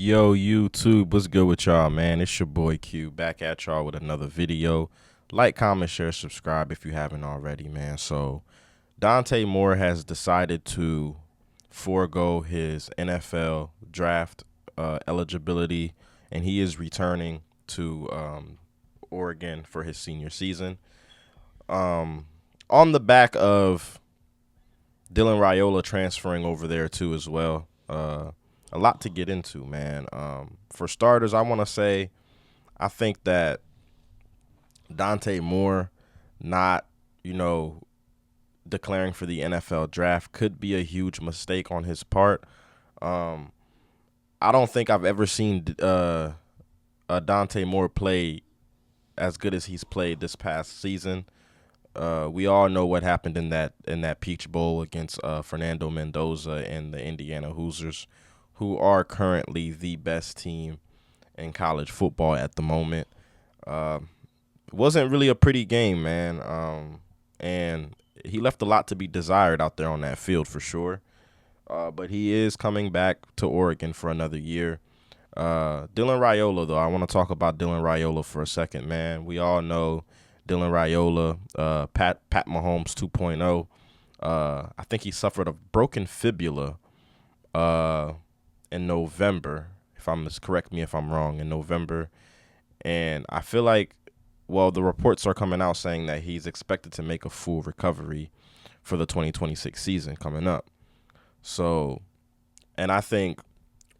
Yo, YouTube, what's good with y'all, man? It's your boy Q back at y'all with another video. Like, comment, share, subscribe if you haven't already, man. So, Dante Moore has decided to forego his NFL draft eligibility, and he is returning to Oregon for his senior season. Um, on the back of Dylan Raiola transferring over there too as well. A lot to get into, man. For starters, I want to say I think that Dante Moore not, you know, declaring for the NFL draft could be a huge mistake on his part. Um, I don't think I've ever seen Dante Moore play as good as he's played this past season. We all know what happened in that Peach Bowl against Fernando Mendoza and the Indiana Hoosiers, who are currently the best team in college football at the moment. Uh, it wasn't really a pretty game, man, and he left a lot to be desired out there on that field for sure. But he is coming back to Oregon for another year. Dylan Raiola, though, I want to talk about Dylan Raiola for a second, man. We all know Dylan Raiola, Pat Mahomes 2.0. I think he suffered a broken fibula uh, in November. If I'm correct me if I'm wrong, in November, and I feel like, well, the reports are coming out saying that he's expected to make a full recovery for the 2026 season coming up. So, and I think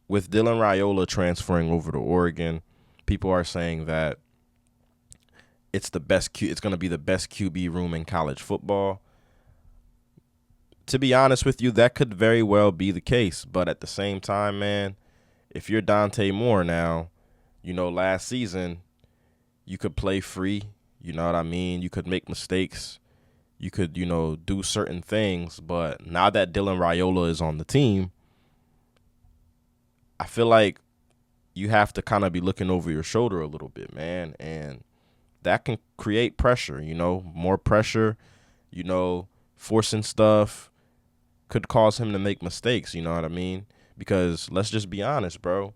with Dylan Raiola transferring over to Oregon, people are saying that it's going to be the best QB room in college football. To be honest with you, that could very well be the case, but at the same time, man, if you're Dante Moore now, last season you could play free, you know what I mean? You could make mistakes. You could, do certain things, but now that Dylan Raiola is on the team, I feel like you have to kind of be looking over your shoulder a little bit, man, and that can create pressure, more pressure, forcing stuff could cause him to make mistakes, you know what I mean? Because let's just be honest, bro.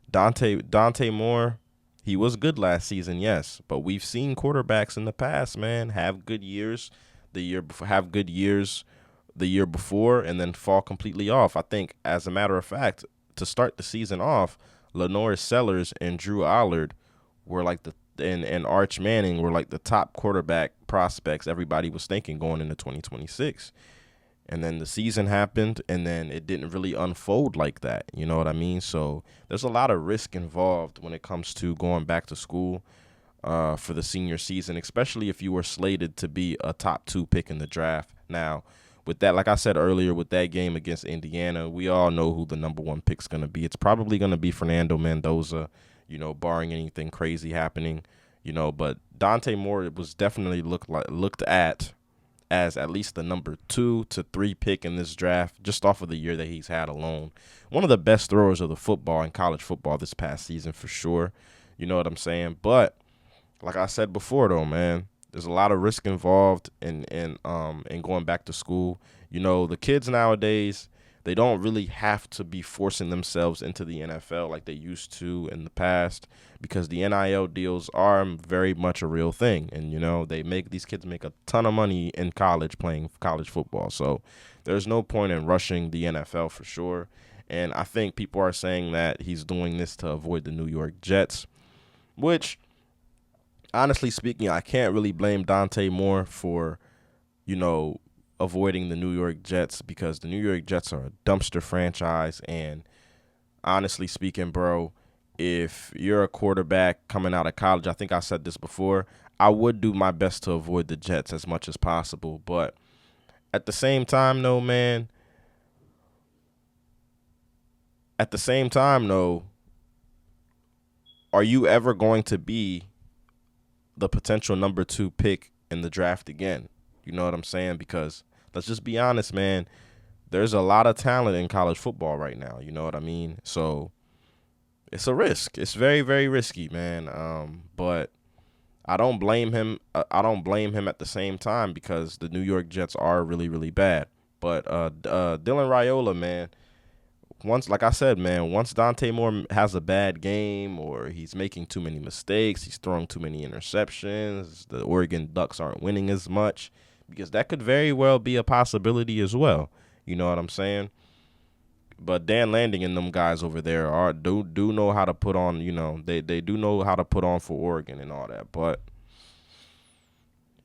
Dante Moore, he was good last season, yes, but we've seen quarterbacks in the past, man, have good years, have good years the year before and then fall completely off. I think, as a matter of fact, to start the season off, Lenore Sellers and Drew Allard were like and Arch Manning were like the top quarterback prospects everybody was thinking going into 2026. And then the season happened, and then it didn't really unfold like that. You know what I mean? So there's a lot of risk involved when it comes to going back to school for the senior season, especially if you were slated to be a top 2 pick in the draft. Now, with that, like I said earlier, with that game against Indiana, we all know who the number 1 pick's going to be. It's probably going to be Fernando Mendoza, barring anything crazy happening, But Dante Moore was definitely looked at least the number 2 to 3 pick in this draft, just off of the year that he's had alone. One of the best throwers of the football in college football this past season for sure. You know what I'm saying? But like I said before, though, man, there's a lot of risk involved in going back to school. The kids nowadays, they don't really have to be forcing themselves into the NFL like they used to in the past, because the NIL deals are very much a real thing. And, these kids make a ton of money in college playing college football. So there's no point in rushing the NFL for sure. And I think people are saying that he's doing this to avoid the New York Jets, which, honestly speaking, I can't really blame Dante Moore for, avoiding the New York Jets, because the New York Jets are a dumpster franchise. And honestly speaking, bro, if you're a quarterback coming out of college, I think I said this before, I would do my best to avoid the Jets as much as possible. But at the same time, though, man, are you ever going to be the potential number 2 pick in the draft again? You know what I'm saying? Because let's just be honest, man. There's a lot of talent in college football right now. You know what I mean? So it's a risk. It's very, very risky, man. But I don't blame him. I don't blame him at the same time, because the New York Jets are really, really bad. But Dylan Raiola, man, once, like I said, man, once Dante Moore has a bad game or he's making too many mistakes, he's throwing too many interceptions, the Oregon Ducks aren't winning as much, because that could very well be a possibility as well. You know what I'm saying? But Dan Landing and them guys over there do know how to put on, they do know how to put on for Oregon and all that. But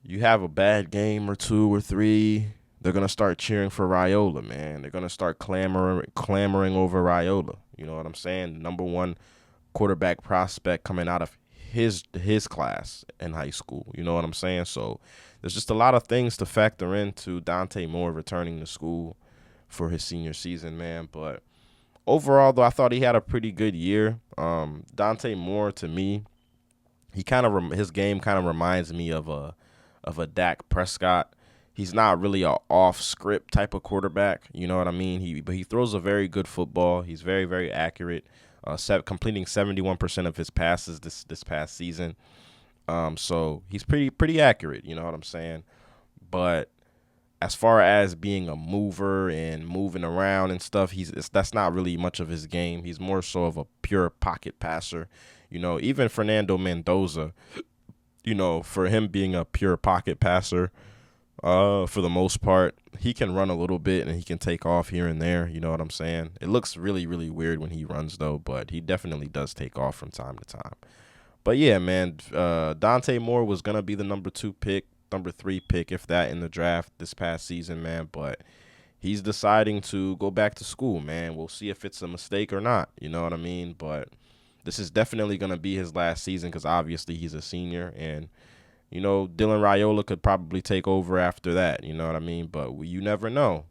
you have a bad game or two or three, they're gonna start cheering for Raiola, man. They're gonna start clamoring over Raiola. You know what I'm saying? Number one quarterback prospect coming out of his class in high school. You know what I'm saying? So there's just a lot of things to factor into Dante Moore returning to school for his senior season, man. But overall, though, I thought he had a pretty good year. Dante Moore, to me, his game kind of reminds me of a Dak Prescott. He's not really a off script type of quarterback. You know what I mean? But he throws a very good football. He's very, very accurate. Completing 71% of his passes this past season. So he's pretty accurate. You know what I'm saying? But as far as being a mover and moving around and stuff, that's not really much of his game. He's more so of a pure pocket passer. You know, even Fernando Mendoza, for him being a pure pocket passer, for the most part, he can run a little bit and he can take off here and there. You know what I'm saying? It looks really, really weird when he runs, though, but he definitely does take off from time to time. But yeah, man, Dante Moore was going to be the number 3 pick, if that, in the draft this past season, man. But he's deciding to go back to school, man. We'll see if it's a mistake or not. You know what I mean? But this is definitely going to be his last season because obviously he's a senior. And, Dylan Raiola could probably take over after that. You know what I mean? But you never know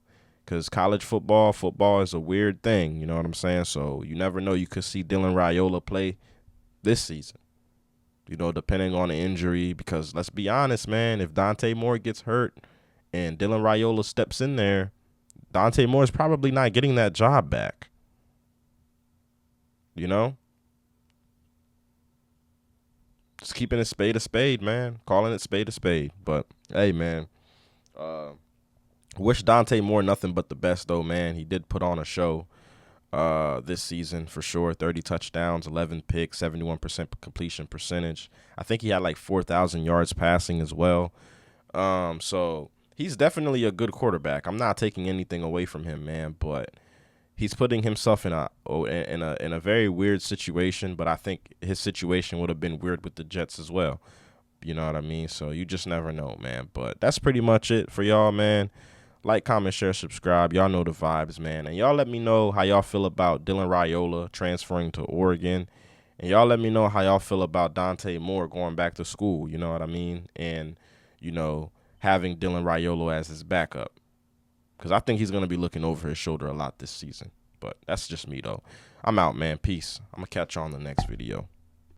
because college football is a weird thing. You know what I'm saying? So you never know. You could see Dylan Raiola play this season. Depending on the injury, because let's be honest, man, if Dante Moore gets hurt and Dylan Raiola steps in there, Dante Moore is probably not getting that job back. Just keeping it spade a spade, man. Calling it spade a spade. But, hey, man, wish Dante Moore nothing but the best, though, man. He did put on a show this season for sure. 30 touchdowns, 11 picks, 71% completion percentage. I think he had like 4,000 yards passing as well. So he's definitely a good quarterback. I'm not taking anything away from him, man, but he's putting himself in a very weird situation, but I think his situation would have been weird with the Jets as well. You know what I mean? So you just never know, man. But that's pretty much it for y'all, man. Like, comment, share, subscribe. Y'all know the vibes, man. And y'all let me know how y'all feel about Dylan Raiola transferring to Oregon. And y'all let me know how y'all feel about Dante Moore going back to school. You know what I mean? And, having Dylan Raiola as his backup. Because I think he's going to be looking over his shoulder a lot this season. But that's just me, though. I'm out, man. Peace. I'm going to catch y'all on the next video.